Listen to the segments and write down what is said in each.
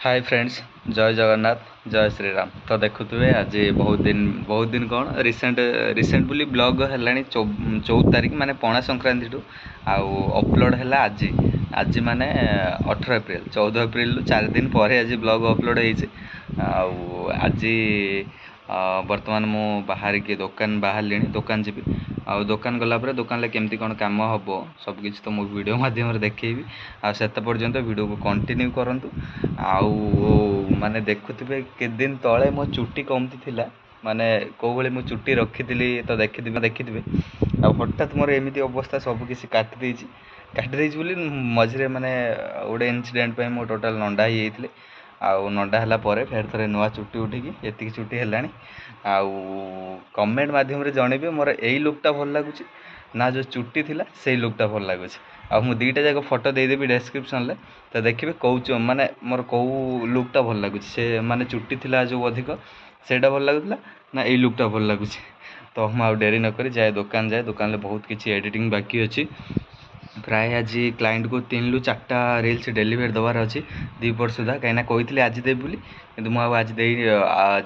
Hi friends, जय जगन्नाथ, जय श्री राम। तो देखुए आज बहुत दिन कौन रिसेंट बोली ब्लॉग है 14 तारीख माने पणा संक्रांति टू अपलोड है आज माने 18 एप्रिल 14 एप्रिल 4 दिन पर आज ब्लॉग अपलोड आज बर्तमान मु बाहर के दुकान बाहर दुकान जी दुकान गलापर दुकान केमती कौन कम हम सबकि तो मो वीडियो माध्यम देखी आते पर्यंत वीडियो को कंटिन्यू करूँ माने देखुवे के दिन तले मो चुट्टी कमती थिला माने को भली मो चुट्टी रखी तो देखिथे हठात मोर एमती अवस्था सब किसी काटी बोली मझे माने गोटे इनसीडेंट मो टोटाल नंडा ही नंडा है फेर थे नुआ चुट्टी उठिकी ये चुट्टी है कमेंट मध्यम जनइबे मोर यही लुकटा भल लगुच ना जो चुट्टी थिला से लुकटा भल लगुच मु दुईटा जाक फोटो देदेवी डेस्क्रिप्शन तो देखिए कौ माने मोर कौ लुकटा भल लगुच से माने चुट्टी थिला जो अधिक सेटा भल लगुला ना यही लुकटा भल लगुच। तो हम डेरी नक जाए दुकान में बहुत किसी एडिटिंग बाकी अच्छी प्राय आज क्लाइंट को 3 ରୁ 4टा रील्स डेलीवर देवार अच्छी द्विपर सुधा कहीं कही आज देवी बोली कि मुझे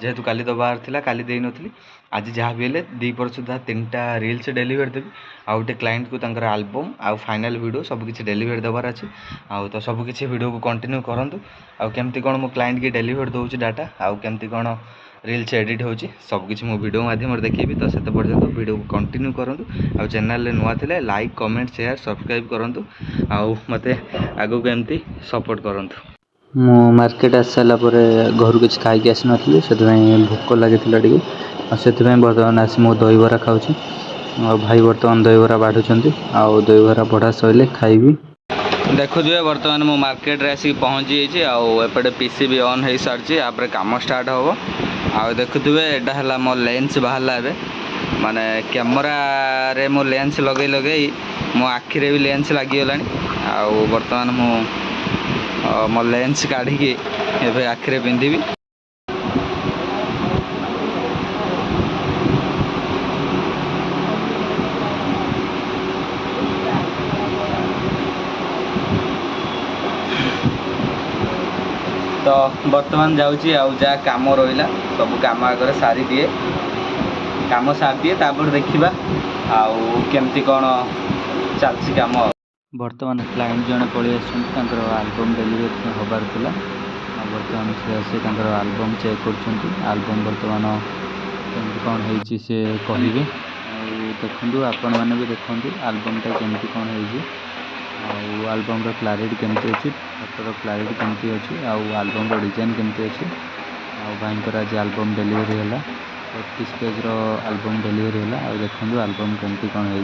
जेहेतु काली दबार था काली दे नी आज जहाँ भी है द्विपर सुधा 3टा रील्स डेलीवर देवी आउटे क्लाइंट को तंकर आल्बम आउ फाइनल वीडियो सबकि डेलीवर देवार अच्छी तो सबकि वीडियो को कंटिन्यू करूँ आमती कौन मो क्लाइंट की डेलीवर दूसरी डाटा आउ केमती कौन रील्स एडिट होची सबकि मो वीडियो माध्यम देखी तो से पर्यटन वीडियो को कंटिन्यू करूँ आ चैनल नुआ थे लाइक कमेंट शेयर सब्सक्राइब करूँ आउ मते आगो एमती सपोर्ट करूँ। मु मार्केट आस सारापर घर किसी खाई आसी नी से भोक लगी से बर्तमान आसी मो दहीबरा खाऊँ भाई बर्तमान दहीबरा बाढ़ुंट आउ दहीबरा बढ़ा सैले खाइबी। देखुए बर्तमान मु मार्केट रे आसिक पहुँची जाइए पीसी भी ऑन हो सारी आप कम स्टार्ट हम आ देखुए यहाँ मो लेंस बाहर ए माने कैमरा रे मो लेंस लगे मो आखिरे भी लेंस लगिगला बर्तमान मो लेंस काढ़ी आखिरे पिंधि तो बर्तमान जाऊँगी जहाँ कम रहा सब कम आगे सारी दिए कम सारी दिए तापर देखा आमती कौन चलती कम। बर्तमान क्लाइंट जड़े पलि आल्बम डेलीवरी हबार था बर्तमान से आसी आल्बम चेक कर बर्तमान केमती कौन होती से कहे देखूँ आपण मैंने भी देखते आल्बमटा केमती कौन हो आल्बम क्लारिटी केमती अच्छी फोटोर क्लारिटी केमती अच्छी आल्बम डिजाइन केमती अच्छी भाईंकर आज आल्बम डेलीवरी है 31 पेज आल्बम डेलीवरी है देखो आल्बम केमती कौन हो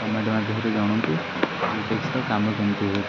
कमेंट मध्यम जानूँ काम केमती हो।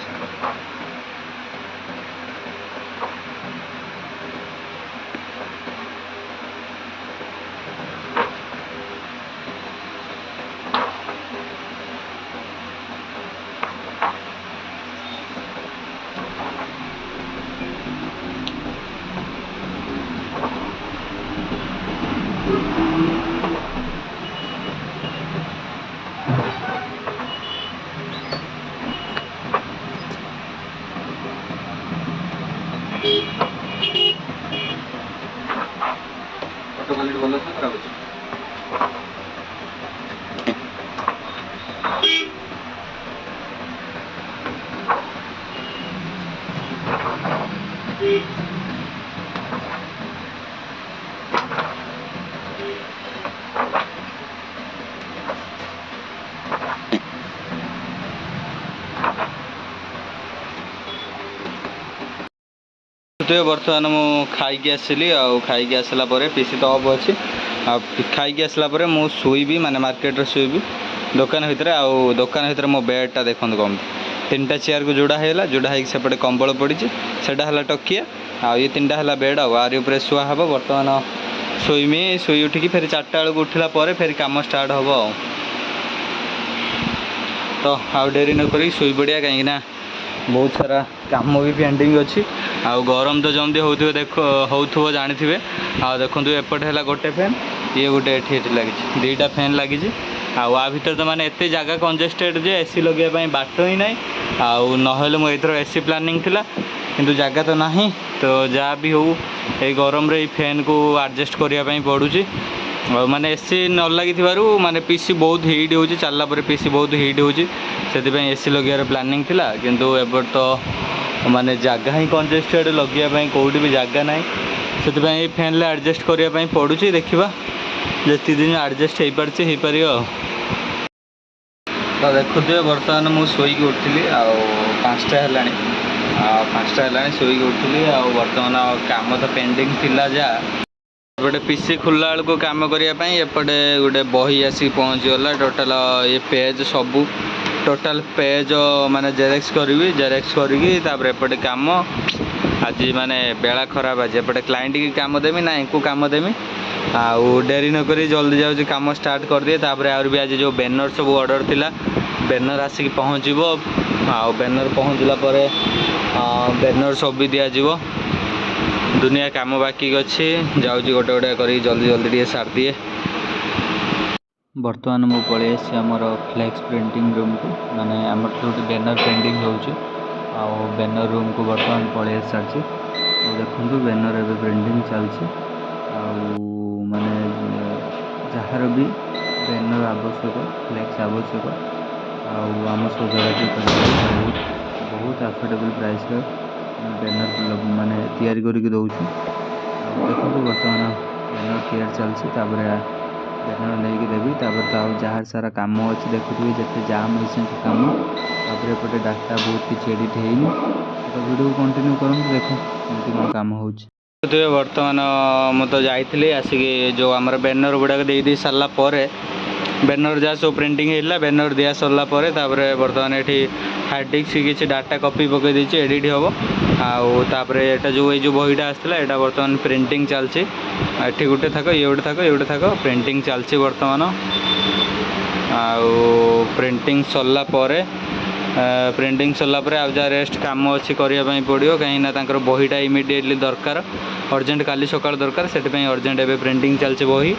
फोटो क्वालिटी भल अच्छे खराब अच्छे बर्तमान मु खाई आसली खाई आसला पीसी तो अफ अच्छी खाई आसला मु शुइबी माने मार्केट रे शुइबी दुकान भितर दुकान भितर मो बेडटा देखो कम 3टा चेयर को जोड़ा है जोड़ा है सेपटे कंबल पड़ी से टकिया ये 3टा है बेड आरी उपर शुआ हम बर्तमान शुइमी शुई उठिकी फिर 4टा बेलू उठला फिर कम स्टार्ट हम तो आउ डेरी नक शुई पड़िया कहीं बहुत सारा काम भी पेंडिंग अच्छी गरम तो जमती होते देख हो जानी देखो एपटे है गोटे फैन ये गोटे लगी 2टा फैन लगी आ भर तो मैंने एत जगह कंजेस्टेड जे एसी लगे बाट ही ना ना मुझे एसी प्लानिंग थिला किंतु जगह तो नहीं तो जहाँ भी हो गरम रे फैन को एडजस्ट करने पड़ुची माने एसी न लगी माने पीसी बहुत हिट हो चलला पर पीसी बहुत हिट हो एसी लगे प्लानिंग थिला किंतु एबर तो माने जगह ही कंजेस्टेड लगे कौटी भी जगह ना से फैन एडजस्ट करने पड़ुची देखा जी दिन एडजस्ट हो पार तो देखुए बर्तमान मुझे शोक उठिली आँचटा है शोक उठिली बर्तमान काम तो पेंडिंग थिला जा एपटे पीसी खुला बेलू कम करने एपटे गोटे बही आसिक पहुँचीगला टोटाल ये पेज सबू टोटाल पेज माने जेरेक्स करी जेरेक्स करपटे कम आज माने बेला खराब आज एपटे क्लाइंट की काम देमी ना इनको काम देमी आउ डेरी नक जल्दी जाऊँ कम स्टार्ट कर दिए आउर भी आज जो बैनर सब ऑर्डर थिला बैनर आसिक पहुँचो बैनर पहुँचला बैनर सब भी दिज्व दुनिया काम बाकी अच्छे जाऊँगी गोटे गोटे कर जल्दी जल्दी टे सार दिए बर्तमान मु पलि आमर फ्लेक्स प्रिंटिंग रूम को माने आम जो बैनर पेंडिंग हो बैनर रूम को बर्तमान पलि सारी देखो बैनर एवं प्रिंटिंग चलती माने जार भी बैनर आवश्यक फ्लेक्स आवश्यक आम सजाबाजी बहुत बहुत अफोर्डेबल प्राइस बैनर माने तैयारी करके दौचु देखो बर्तमान बैनर तैयार चलती बैनर नहीं देवी तो जहाँ सारा कम अच्छी देखुए जिते जाम हो कम एपटे डाटा बहुत किसी एडिट है तो वीडियो कंटिन्यू करूँ देखो कमी कौन कम हो बर्तमान मुझे जाइली आसिक जो आम बैनर गुड़ाक दे सारा बैनर जहाँ सब प्रिंटिंग है बैनर दिया सरला बर्तमान ये हार्ड डिस्क किसी डाटा कॉपी पकई देती एडिट हम आउे जो बहीटा आसाला यहाँ बर्तमान प्रिंटिंग चलती ये गोटे थाक ये गोटे थाक ये गोटे थाक प्रिंटिंग चलती बर्तमान प्रिंटिंग सरला प्रिंटिंग सरला जहाँ रेस्ट कम अच्छी करने पड़ो कहीं बहीटा इमिडिएटली दरकार अर्जेंट काली सकाल दरकार से अर्जेंट एवं प्रिंटिंग चलती बही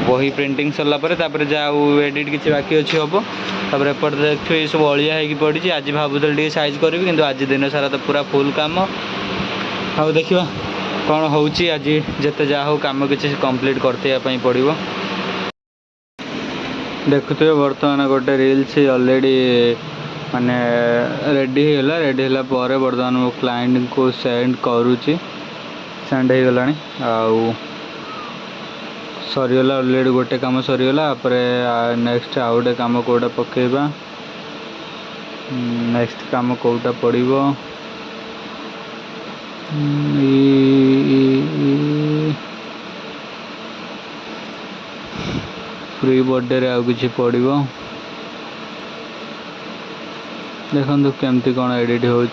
बही प्रिंटिंग सरला जहाँ एडिट किसी बाकी अच्छी हम एपटे देखिए सब अलिया हो पड़ी आज भावुली साइज करी कि आज दिन सारा तो पूरा फुल कम आउ देखा कौन हो आज जिते जहाँ हो कम किसी कंप्लीट करते पड़ो देखुए बर्तमान गोटे रील्स ऑलरेडी माने रेडी है बर्तमान मो क्लाइंट को सेंड करुच्ची सेंड हो गला सरीगला ऑलरेडी गोटे काम सरीगला नेक्स्ट आउ गोटे काम कौटा पकेबा नेक्स्ट काम कौटा पड़ो प्री बर्थडे आउ किसी पड़ो देखो केमती कौन एडिट हो